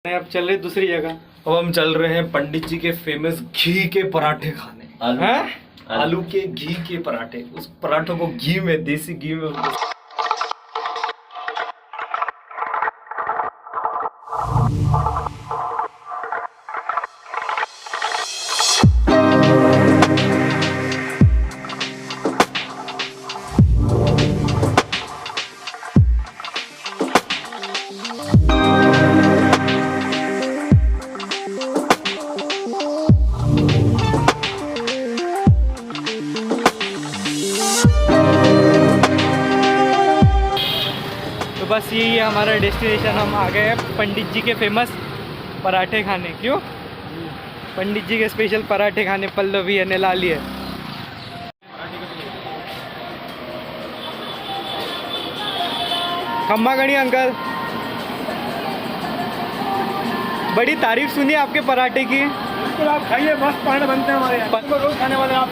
अब चल रहे दूसरी जगह। अब हम चल रहे हैं पंडित जी के फेमस घी के पराठे खाने। हैं? आलू के घी के पराठे, उस पराठों को घी में, देसी घी में। तो बस यही है हमारा डेस्टिनेशन। हम आ गए हैं पंडित जी के फेमस पराठे खाने। क्यों? पंडित जी के स्पेशल पराठे खाने पल्लवी है, निलाली है। खम्मा गणी अंकल, बड़ी तारीफ सुनी आपके पराठे की। बिल्कुल, आप खाइए, मस्त पराठे बनते हैं हमारे यहाँ। तो रोज खाने वाले आप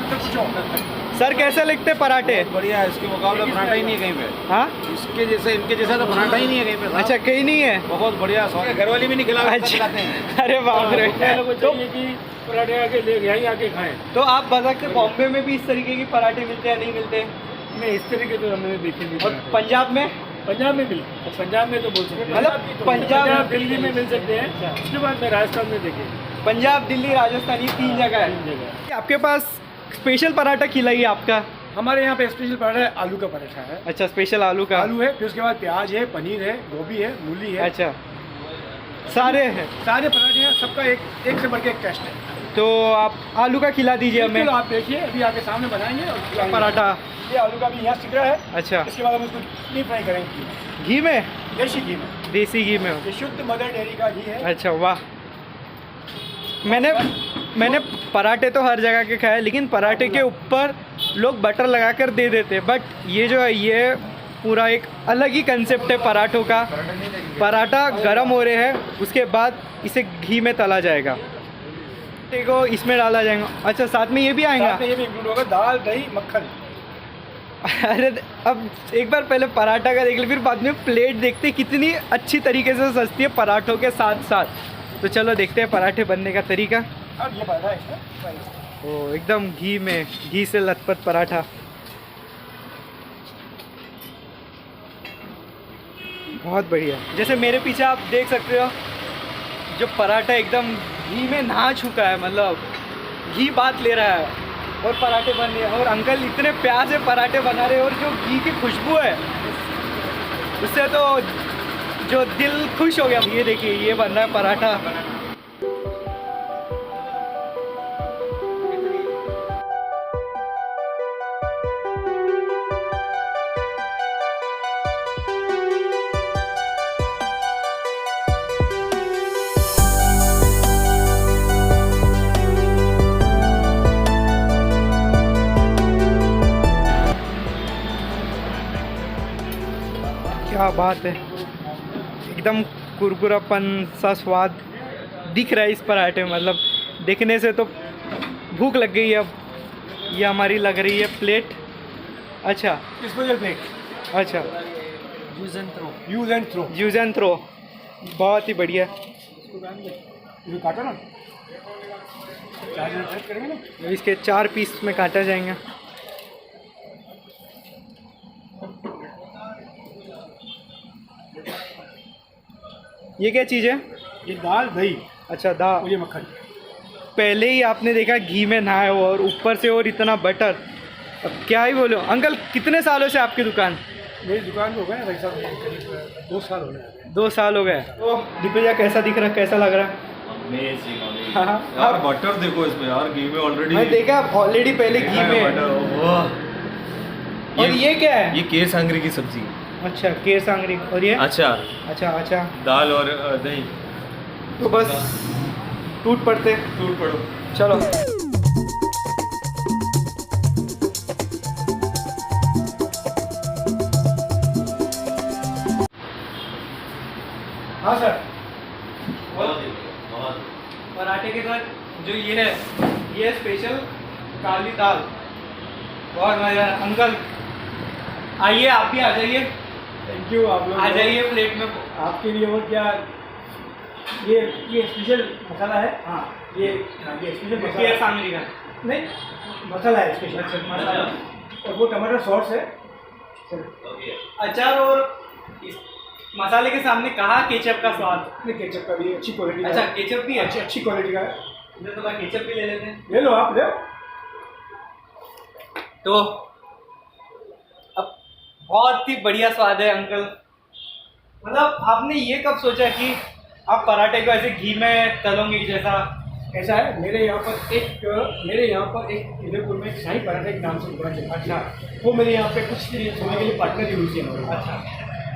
सर कैसे लिखते पराठे? बढ़िया है, इसके मुकाबले पराठा ही नहीं है कहीं पे। हाँ, इसके जैसे, इनके जैसा तो पराठा ही नहीं है कहीं पे। अच्छा, कहीं नहीं है। बहुत बढ़िया, घर वाली भी नहीं खिला अच्छा, अरे बाप रे। तो पराठे आके ले यहीं आके खाएं। तो आप बता सकते बॉम्बे में भी इस तरीके के पराठे मिलते हैं, नहीं मिलते? नहीं, इस तरीके तो हमने देखे नहीं। और पंजाब में? पंजाब में मिल, पंजाब में तो बोल सकते हैं, मतलब पंजाब दिल्ली में मिल सकते हैं। उसके बाद में राजस्थान में देखे। पंजाब, दिल्ली, राजस्थान, ये तीन जगह है। आपके पास स्पेशल पराठा खिलाइए आपका। हमारे यहाँ पे स्पेशल पराठा है, आलू का पराठा है। अच्छा, स्पेशल आलू का। आलू है, फिर उसके बाद प्याज है, पनीर है, गोभी है, मूली है। अच्छा, सारे हैं, सारे पराठे हैं, सबका एक से बढ़ के एक टेस्ट है। तो आप आलू का खिला दीजिए हमें। आप देखिए, अभी आपके सामने बनाएंगे और खिलाएंगे। पराठा ये आलू का भी यहाँ सिक रहा है। अच्छा, इसके बाद हम इसको डीप फ्राई करेंगे घी में? देसी घी में। देसी घी में? ये शुद्ध मदर डेयरी का घी है। अच्छा, वाह। मैंने पराठे तो हर जगह के खाए, लेकिन पराठे के ऊपर लोग बटर लगाकर दे देते, बट ये जो है ये पूरा एक अलग ही कंसेप्ट है पराठों का। पराठा गरम हो रहे हैं, उसके बाद इसे घी में तला जाएगा, देखो इसमें डाला जाएगा। अच्छा, साथ में ये भी आएगा? ये भी इंक्लूड होगा, दाल, दही, मक्खन। अरे अब एक बार पहले पराठा का देख ले, फिर बाद में प्लेट देखते कितनी अच्छी तरीके से सजती है पराठों के साथ साथ। तो चलो देखते हैं पराठे बनने का तरीका। अब ये पराठा है, ओ, एकदम घी में, घी से लथपथ पराठा, बहुत बढ़िया। जैसे मेरे पीछे आप देख सकते हो, जो पराठा एकदम घी में नहा चुका है, मतलब घी बात ले रहा है और पराठे बन रहे हैं। और अंकल इतने प्यार से पराठे बना रहे हैं, और जो घी की खुशबू है उससे तो जो दिल खुश हो गया। ये देखिए, ये बन रहा है पराठा। क्या बात है, एकदम कुरकुरापन सा स्वाद दिख रहा है इस पराठे में। मतलब देखने से तो भूख लग गई है अब। ये हमारी लग रही है प्लेट। अच्छा, स्पेशल प्लेट। अच्छा, use and throw. Use and throw, बहुत ही बढ़िया। ये काटा ना, 4 मिनट करेंगे ना। इसके 4 पीस में काटा जाएंगे। ये क्या चीज़ है? ये दाल, दही, अच्छा, दाल, और ये मक्खन। पहले ही आपने देखा घी में नहाए हो, और ऊपर से और इतना बटर। अब क्या ही बोलो। अंकल, कितने सालों से आपकी दुकान? मेरी दुकान हो गए भाई साहब करीब 2 साल हो गए। 2 साल हो गए। तो दिग्विजय, कैसा दिख रहा है, कैसा लग रहा है? हाँ, यार बटर देखो इसमें, यार घी में ऑलरेडी। मैं देखा ऑलरेडी पहले घी में। और ये क्या है? ये केर सांगरी की सब्जी। अच्छा, केर सांगरी। और ये? अचार, अच्छा, दाल और दही। तो बस टूट पड़ते। टूट पड़ो, चलो। हाँ सर। पराठे के साथ जो ये है, ये स्पेशल काली दाल, बहुत मजा। अंकल आइए, आप भी आ जाइए। Thank you. आप लोग आ जाइए प्लेट में। आपके लिए और क्या ये स्पेशल मसाला है। हाँ ये स्पेशल ये मसाला सांगली का नहीं, मसाला है स्पेशल मसाला। और वो टमाटर सॉस है। अचार और इस मसाले के सामने कहा केचप का स्वाद। नहीं, केचप का भी अच्छी क्वालिटी का अच्छा है। केचप भी है। अच्छी क्वालिटी का है। मुझे तो केचप भी ले लेते हैं। ले लो आप, ले। तो अब बहुत ही बढ़िया स्वाद है अंकल। मतलब आपने ये कब सोचा कि आप पराठे को ऐसे घी में तलोगे जैसा? ऐसा है, मेरे यहाँ पर एक उदयपुर में शाही पराठे के नाम से दुकान चलता है। अच्छा, वो मेरे यहाँ पे कुछ समय के लिए पार्टनर ही हुई थी हमारी। अच्छा,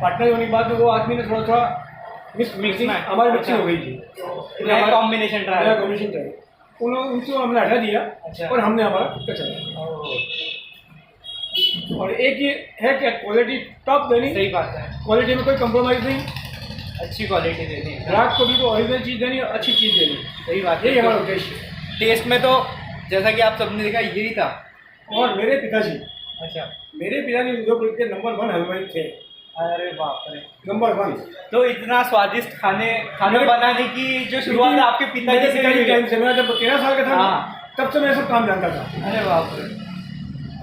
पार्टनर होने के बाद में वो आदमी ने थोड़ा मिक्सिंग हमारी मिक्सिंग हो गई थी। नया कॉम्बिनेशन ट्राई। नया कॉम्बिनेशन ट्राई। उनको हमने हटा दिया। अच्छा। और हमने हमारा खुद का चला। और एक ये है कि क्वालिटी टॉप देनी। सही बात है, क्वालिटी में कोई कंप्रोमाइज़ नहीं। अच्छी क्वालिटी देनी है। ग्राहक को भी तो ओरिजिनल चीज़ देनी और अच्छी चीज़ देनी। सही बात है, यही हमारा उद्देश्य है। टेस्ट में तो जैसा कि आप सबने देखा यही था। और मेरे पिताजी अच्छा, उदयपुर के नंबर 1 हलवाई थे। अरे बाप रे। नंबर 1। तो इतना स्वादिष्ट खाने बनाने की जो शुरुआत आपके पिताजी से हुई है। टाइम से, मैं जब 13 साल का था हाँ। तब से मैं सब काम जानता था। अरे बाप रे।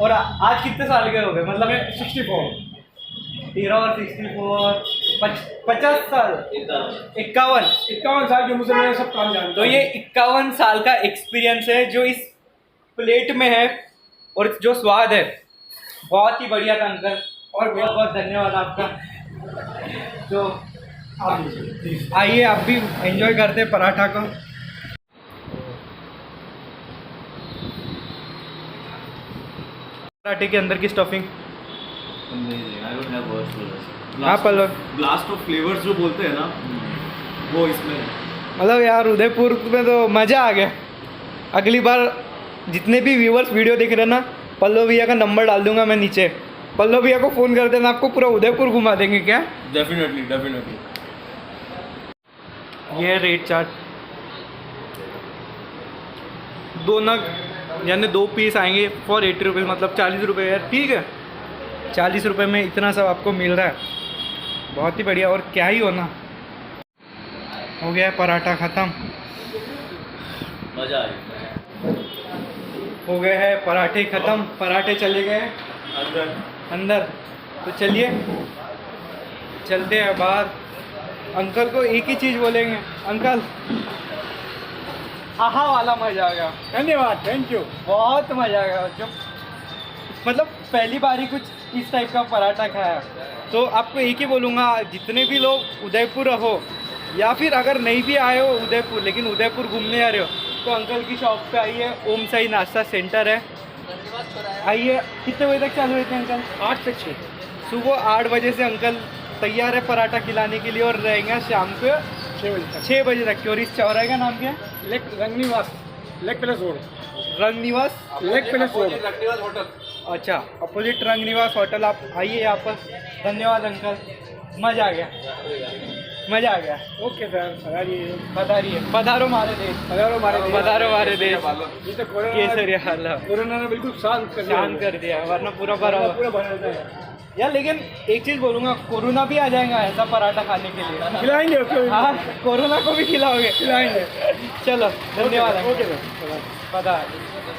और आज कितने साल के हो गए? मतलब मैं 64। 13 और 64 50 साल 51 साल की उम्र से मैं सब काम जानता तो ये 51 साल का एक्सपीरियंस है जो इस प्लेट में है। और जो स्वाद है बहुत ही बढ़िया था अंकल, और बहुत बहुत धन्यवाद आपका। तो आप प्लीज आइए आप भी एंजॉय करते हैं पराठा को। पराठे के अंदर की स्टफिंग। हाँ पल्लव, ब्लास्ट ऑफ फ्लेवर्स जो बोलते हैं ना, वो इसमें है। मतलब यार उदयपुर में तो मज़ा आ गया। अगली बार जितने भी व्यूअर्स वीडियो देख रहे हैं ना, पल्लव भैया का नंबर डाल दूंगा मैं नीचे। पल्लव भैया को फ़ोन कर देना, आपको पूरा उदयपुर घुमा देंगे। क्या? डेफिनेटली। ये है रेट चार्ट। 2 नग यानी 2 पीस आएंगे फॉर 80 रुपीज़, मतलब 40 रुपये यार। ठीक है, 40 रुपये में इतना सब आपको मिल रहा है, बहुत ही बढ़िया। और क्या ही होना। हो गया है पराठा ख़त्म, मजा आया। हो गए हैं पराठे ख़त्म। पराठे चले गए अंदर। तो चलिए चलते हैं बाहर। अंकल को एक ही चीज़ बोलेंगे, अंकल आहा वाला मज़ा आ गया। धन्यवाद, थैंक यू। बहुत मज़ा आ गया। जो मतलब पहली बार ही कुछ इस टाइप का पराठा खाया। तो आपको एक ही बोलूँगा, जितने भी लोग उदयपुर रहो या फिर अगर नहीं भी आए हो उदयपुर, लेकिन उदयपुर घूमने आ रहे हो, तो अंकल की शॉप पे आइए। ओम साई नाश्ता सेंटर है, आइए। कितने बजे तक चालू रहते हैं अंकल? 8 से 6। सुबह 8 बजे से अंकल तैयार है पराठा खिलाने के लिए, और रहेंगे शाम को 6 बजे तक। और इस चौराहे का नाम क्या है? Rangniwas lake palace road. Rangniwas lake palace road. अच्छा, अपोजिट रंगनिवास होटल। आप आइए यहाँ पर। धन्यवाद अंकल, मज़ा आ गया, मज़ा आ गया। ओके सर, पधारिए, पधारो मारे देश, पधारो मारे देश। ये तो केसरिया हाल कोरोना ने बिल्कुल शांत कर दिया, वरना पूरा भरा हुआ। पूरा भरा रहता है यार। लेकिन एक चीज़ बोलूँगा, कोरोना भी आ जाएगा ऐसा पराठा खाने के लिए। खिलाएंगे उसको। हाँ, कोरोना को भी खिलाओगे? खिलाएंगे। चलो धन्यवाद। Okay sir. पधार।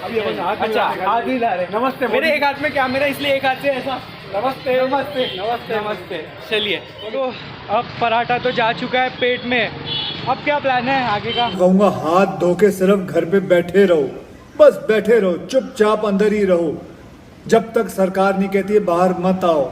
अभी अपन अच्छा, हाथ भी ला रहे। नमस्ते। मेरे एक हाथ में कैमरा, इसलिए एक हाथ से ऐसा। नमस्ते नमस्ते नमस्ते नमस्ते। चलिए, तो अब पराठा तो जा चुका है पेट में। अब क्या प्लान है आगे का? कहूँगा हाथ धो के सिर्फ घर पे बैठे रहो, बस बैठे रहो, चुपचाप अंदर ही रहो, जब तक सरकार नहीं कहती है बाहर मत आओ।